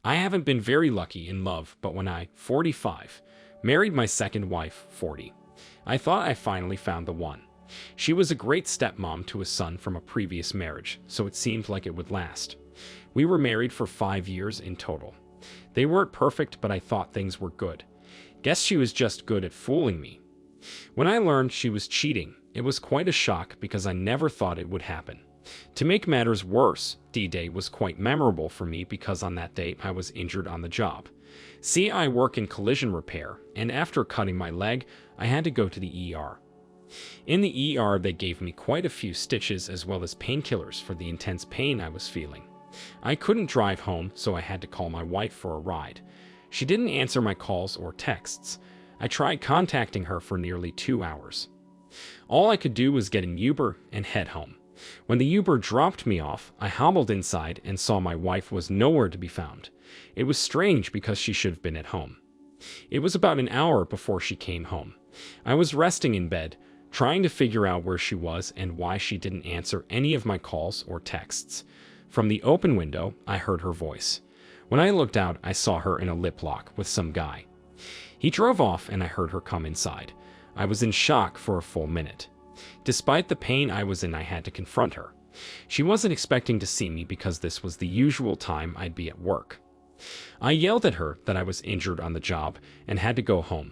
I haven't been very lucky in love, but when I, 45, married my second wife, 40, I thought I finally found the one. She was a great stepmom to a son from a previous marriage, so it seemed like it would last. We were married for 5 years in total. They weren't perfect, but I thought things were good. Guess she was just good at fooling me. When I learned she was cheating, it was quite a shock because I never thought it would happen. To make matters worse, D-Day was quite memorable for me because on that day I was injured on the job. See, I work in collision repair, and after cutting my leg, I had to go to the ER. In the ER, they gave me quite a few stitches as well as painkillers for the intense pain I was feeling. I couldn't drive home, so I had to call my wife for a ride. She didn't answer my calls or texts. I tried contacting her for nearly 2 hours. All I could do was get an Uber and head home. When the Uber dropped me off, I hobbled inside and saw my wife was nowhere to be found. It was strange because she should have been at home. It was about an hour before she came home. I was resting in bed, trying to figure out where she was and why she didn't answer any of my calls or texts. From the open window, I heard her voice. When I looked out, I saw her in a lip lock with some guy. He drove off and I heard her come inside. I was in shock for a full minute. Despite the pain I was in, I had to confront her. She wasn't expecting to see me because this was the usual time I'd be at work. I yelled at her that I was injured on the job and had to go home.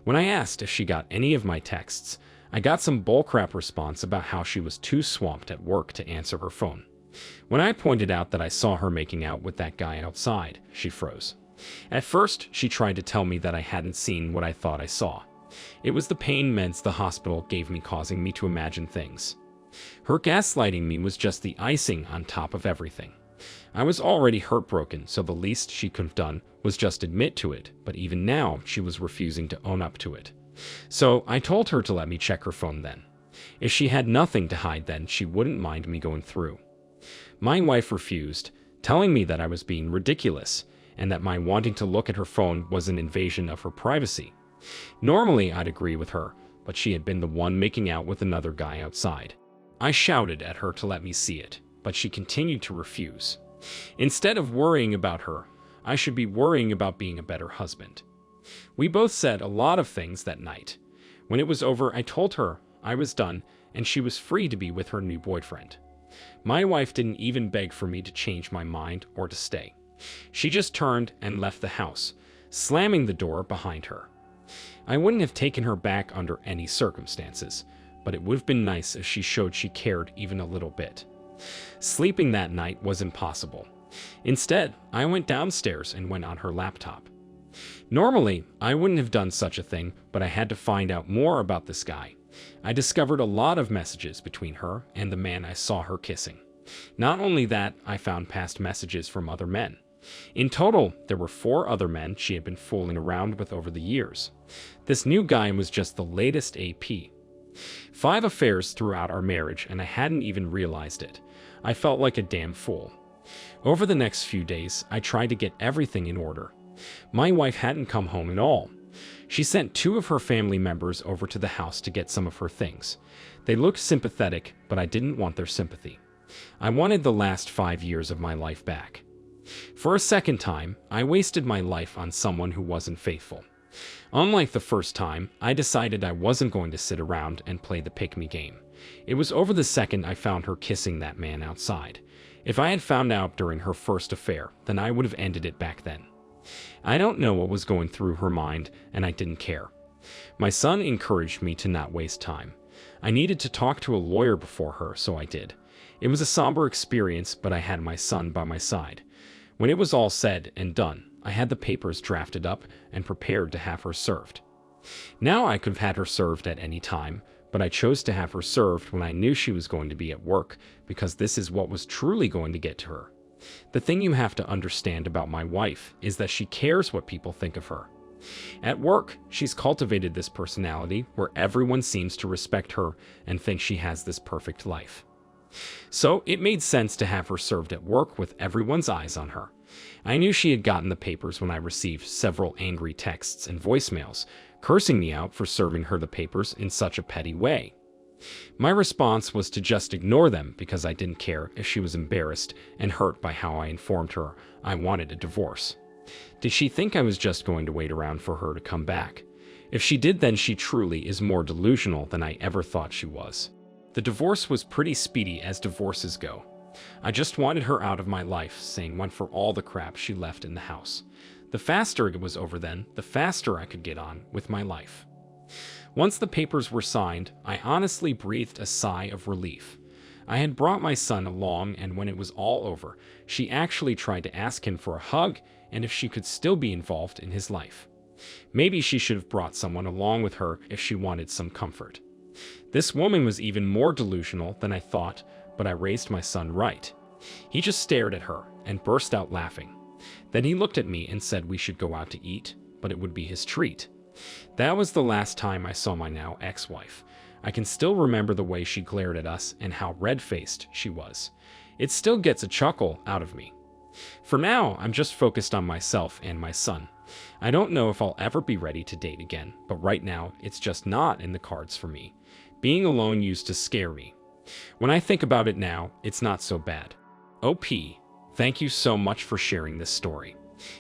When I asked if she got any of my texts, I got some bullcrap response about how she was too swamped at work to answer her phone. When I pointed out that I saw her making out with that guy outside, she froze. At first, she tried to tell me that I hadn't seen what I thought I saw. It was the pain meds the hospital gave me causing me to imagine things. Her gaslighting me was just the icing on top of everything. I was already heartbroken, so the least she could have done was just admit to it, but even now, she was refusing to own up to it. So I told her to let me check her phone then. If she had nothing to hide then, she wouldn't mind me going through. My wife refused, telling me that I was being ridiculous, and that my wanting to look at her phone was an invasion of her privacy. Normally, I'd agree with her, but she had been the one making out with another guy outside. I shouted at her to let me see it, but she continued to refuse. Instead of worrying about her, I should be worrying about being a better husband. We both said a lot of things that night. When it was over, I told her I was done and she was free to be with her new boyfriend. My wife didn't even beg for me to change my mind or to stay. She just turned and left the house, slamming the door behind her. I wouldn't have taken her back under any circumstances, but it would have been nice if she showed she cared even a little bit. Sleeping that night was impossible. Instead, I went downstairs and went on her laptop. Normally, I wouldn't have done such a thing, but I had to find out more about this guy. I discovered a lot of messages between her and the man I saw her kissing. Not only that, I found past messages from other men. In total, there were 4 other men she had been fooling around with over the years. This new guy was just the latest AP. 5 affairs throughout our marriage, and I hadn't even realized it. I felt like a damn fool. Over the next few days, I tried to get everything in order. My wife hadn't come home at all. She sent 2 of her family members over to the house to get some of her things. They looked sympathetic, but I didn't want their sympathy. I wanted the last 5 years of my life back. For a second time, I wasted my life on someone who wasn't faithful. Unlike the first time, I decided I wasn't going to sit around and play the pick-me game. It was over the second I found her kissing that man outside. If I had found out during her first affair, then I would have ended it back then. I don't know what was going through her mind, and I didn't care. My son encouraged me to not waste time. I needed to talk to a lawyer before her, so I did. It was a somber experience, but I had my son by my side. When it was all said and done, I had the papers drafted up and prepared to have her served. Now I could have had her served at any time, but I chose to have her served when I knew she was going to be at work, because this is what was truly going to get to her. The thing you have to understand about my wife is that she cares what people think of her. At work, she's cultivated this personality where everyone seems to respect her and think she has this perfect life. So it made sense to have her served at work with everyone's eyes on her. I knew she had gotten the papers when I received several angry texts and voicemails, cursing me out for serving her the papers in such a petty way. My response was to just ignore them because I didn't care if she was embarrassed and hurt by how I informed her I wanted a divorce. Did she think I was just going to wait around for her to come back? If she did, then she truly is more delusional than I ever thought she was. The divorce was pretty speedy as divorces go. I just wanted her out of my life, saying one for all the crap she left in the house. The faster it was over then, the faster I could get on with my life. Once the papers were signed, I honestly breathed a sigh of relief. I had brought my son along, and when it was all over, she actually tried to ask him for a hug and if she could still be involved in his life. Maybe she should have brought someone along with her if she wanted some comfort. This woman was even more delusional than I thought, but I raised my son right. He just stared at her and burst out laughing. Then he looked at me and said we should go out to eat, but it would be his treat. That was the last time I saw my now ex-wife. I can still remember the way she glared at us and how red-faced she was. It still gets a chuckle out of me. For now, I'm just focused on myself and my son. I don't know if I'll ever be ready to date again, but right now, it's just not in the cards for me. Being alone used to scare me. When I think about it now, it's not so bad. OP, thank you so much for sharing this story.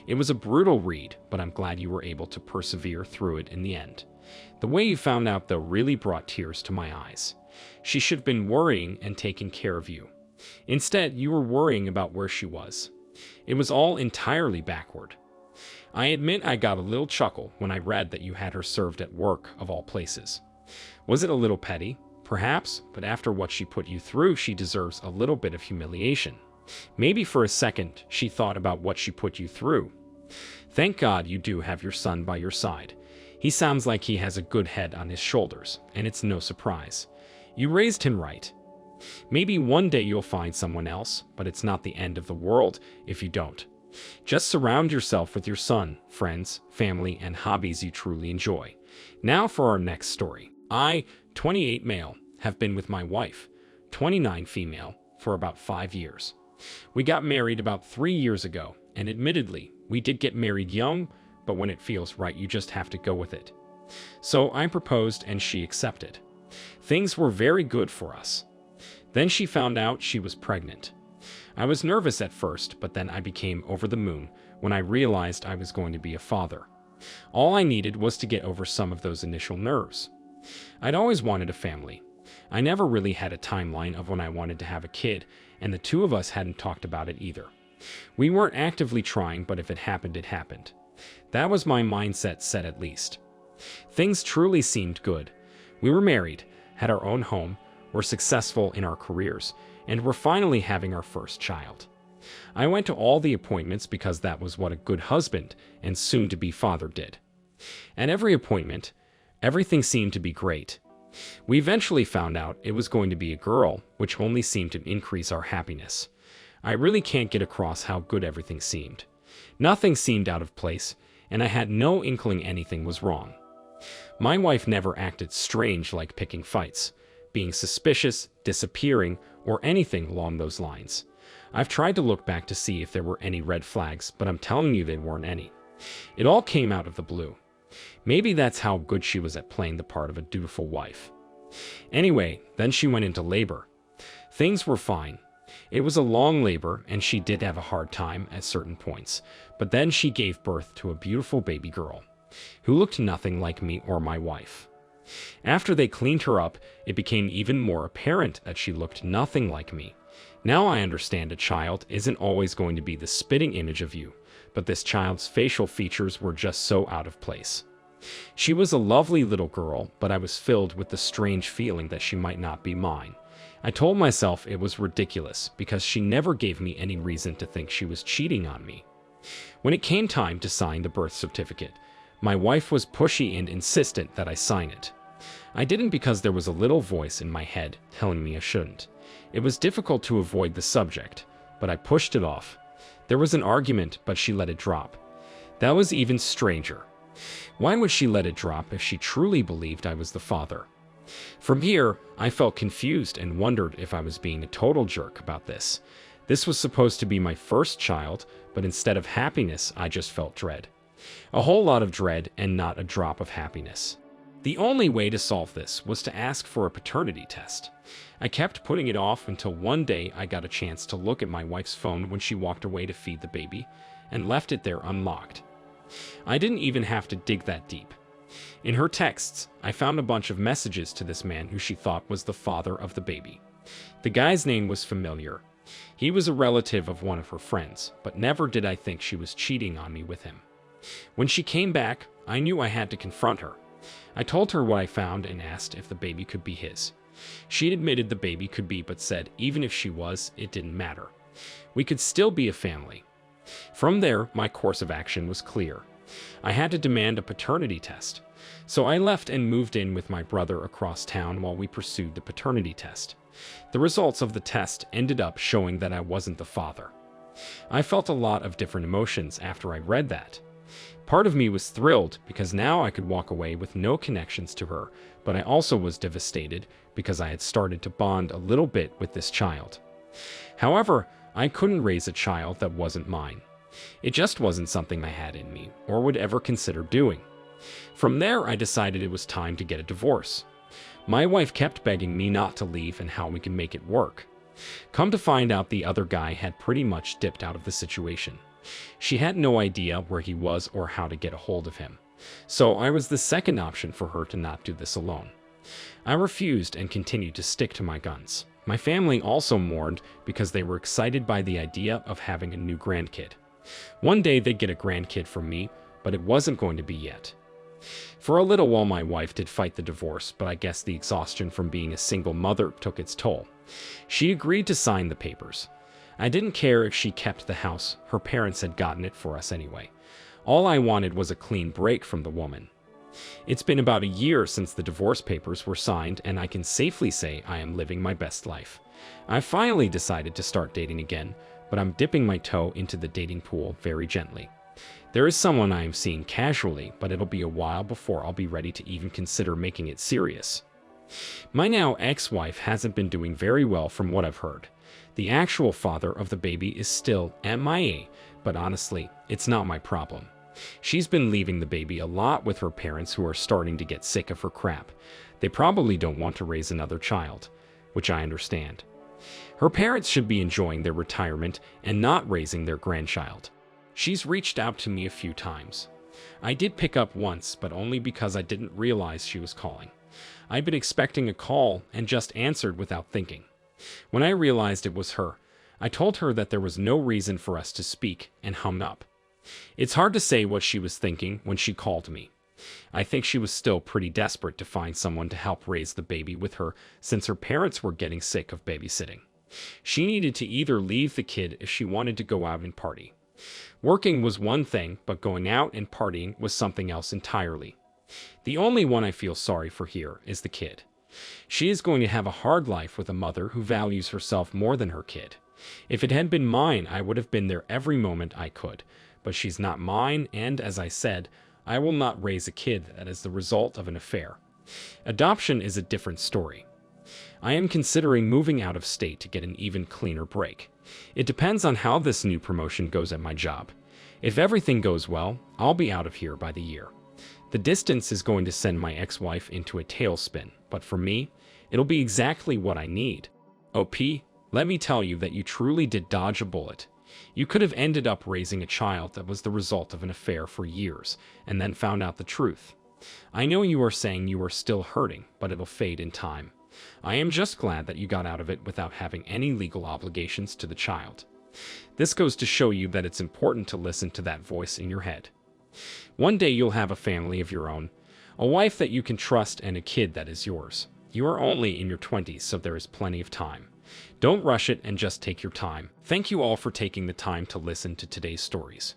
It was a brutal read, but I'm glad you were able to persevere through it in the end. The way you found out, though, really brought tears to my eyes. She should have been worrying and taking care of you. Instead, you were worrying about where she was. It was all entirely backward. I admit I got a little chuckle when I read that you had her served at work, of all places. Was it a little petty? Perhaps, but after what she put you through, she deserves a little bit of humiliation. Maybe for a second, she thought about what she put you through. Thank God you do have your son by your side. He sounds like he has a good head on his shoulders, and it's no surprise. You raised him right. Maybe one day you'll find someone else, but it's not the end of the world if you don't. Just surround yourself with your son, friends, family, and hobbies you truly enjoy. Now for our next story. I, 28 male, have been with my wife, 29 female, for about 5 years. We got married about 3 years ago, and admittedly, we did get married young, but when it feels right, you just have to go with it. So I proposed and she accepted. Things were very good for us. Then she found out she was pregnant. I was nervous at first, but then I became over the moon when I realized I was going to be a father. All I needed was to get over some of those initial nerves. I'd always wanted a family. I never really had a timeline of when I wanted to have a kid, and the two of us hadn't talked about it either. We weren't actively trying, but if it happened, it happened. That was my mindset set at least. Things truly seemed good. We were married, had our own home, were successful in our careers, and were finally having our first child. I went to all the appointments because that was what a good husband and soon-to-be father did. At every appointment, everything seemed to be great. We eventually found out it was going to be a girl, which only seemed to increase our happiness. I really can't get across how good everything seemed. Nothing seemed out of place, and I had no inkling anything was wrong. My wife never acted strange like picking fights, being suspicious, disappearing, or anything along those lines. I've tried to look back to see if there were any red flags, but I'm telling you there weren't any. It all came out of the blue. Maybe that's how good she was at playing the part of a dutiful wife. Anyway, then she went into labor. Things were fine. It was a long labor, and she did have a hard time at certain points, but then she gave birth to a beautiful baby girl, who looked nothing like me or my wife. After they cleaned her up, it became even more apparent that she looked nothing like me. Now I understand a child isn't always going to be the spitting image of you, but this child's facial features were just so out of place. She was a lovely little girl, but I was filled with the strange feeling that she might not be mine. I told myself it was ridiculous because she never gave me any reason to think she was cheating on me. When it came time to sign the birth certificate, my wife was pushy and insistent that I sign it. I didn't because there was a little voice in my head telling me I shouldn't. It was difficult to avoid the subject, but I pushed it off. There was an argument, but she let it drop. That was even stranger. Why would she let it drop if she truly believed I was the father? From here, I felt confused and wondered if I was being a total jerk about this. This was supposed to be my first child, but instead of happiness, I just felt dread. A whole lot of dread and not a drop of happiness. The only way to solve this was to ask for a paternity test. I kept putting it off until one day I got a chance to look at my wife's phone when she walked away to feed the baby and left it there unlocked. I didn't even have to dig that deep. In her texts, I found a bunch of messages to this man who she thought was the father of the baby. The guy's name was familiar. He was a relative of one of her friends, but never did I think she was cheating on me with him. When she came back, I knew I had to confront her. I told her what I found and asked if the baby could be his. She admitted the baby could be, but said even if she was, it didn't matter. We could still be a family. From there, my course of action was clear. I had to demand a paternity test. So I left and moved in with my brother across town while we pursued the paternity test. The results of the test ended up showing that I wasn't the father. I felt a lot of different emotions after I read that. Part of me was thrilled because now I could walk away with no connections to her, but I also was devastated because I had started to bond a little bit with this child. However, I couldn't raise a child that wasn't mine. It just wasn't something I had in me or would ever consider doing. From there, I decided it was time to get a divorce. My wife kept begging me not to leave and how we could make it work. Come to find out, the other guy had pretty much dipped out of the situation. She had no idea where he was or how to get a hold of him. So I was the second option for her to not do this alone. I refused and continued to stick to my guns. My family also mourned because they were excited by the idea of having a new grandkid. One day they'd get a grandkid from me, but it wasn't going to be yet. For a little while my wife did fight the divorce, but I guess the exhaustion from being a single mother took its toll. She agreed to sign the papers. I didn't care if she kept the house. Her parents had gotten it for us anyway. All I wanted was a clean break from the woman. It's been about a year since the divorce papers were signed, and I can safely say I am living my best life. I finally decided to start dating again, but I'm dipping my toe into the dating pool very gently. There is someone I am seeing casually, but it'll be a while before I'll be ready to even consider making it serious. My now ex-wife hasn't been doing very well from what I've heard. The actual father of the baby is still MIA, but honestly, it's not my problem. She's been leaving the baby a lot with her parents, who are starting to get sick of her crap. They probably don't want to raise another child, which I understand. Her parents should be enjoying their retirement and not raising their grandchild. She's reached out to me a few times. I did pick up once, but only because I didn't realize she was calling. I'd been expecting a call and just answered without thinking. When I realized it was her, I told her that there was no reason for us to speak and hung up. It's hard to say what she was thinking when she called me. I think she was still pretty desperate to find someone to help raise the baby with her, since her parents were getting sick of babysitting. She needed to either leave the kid if she wanted to go out and party. Working was one thing, but going out and partying was something else entirely. The only one I feel sorry for here is the kid. She is going to have a hard life with a mother who values herself more than her kid. If it had been mine, I would have been there every moment I could. But she's not mine, and as I said, I will not raise a kid that is the result of an affair. Adoption is a different story. I am considering moving out of state to get an even cleaner break. It depends on how this new promotion goes at my job. If everything goes well, I'll be out of here by the year. The distance is going to send my ex-wife into a tailspin, but for me, it'll be exactly what I need. OP, let me tell you that you truly did dodge a bullet. You could have ended up raising a child that was the result of an affair for years, and then found out the truth. I know you are saying you are still hurting, but it'll fade in time. I am just glad that you got out of it without having any legal obligations to the child. This goes to show you that it's important to listen to that voice in your head. One day you'll have a family of your own, a wife that you can trust, and a kid that is yours. You are only in your 20s, so there is plenty of time. Don't rush it and just take your time. Thank you all for taking the time to listen to today's stories.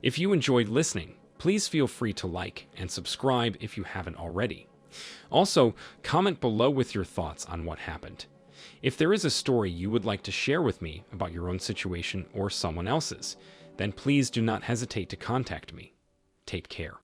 If you enjoyed listening, please feel free to like and subscribe if you haven't already. Also, comment below with your thoughts on what happened. If there is a story you would like to share with me about your own situation or someone else's, then please do not hesitate to contact me. Take care.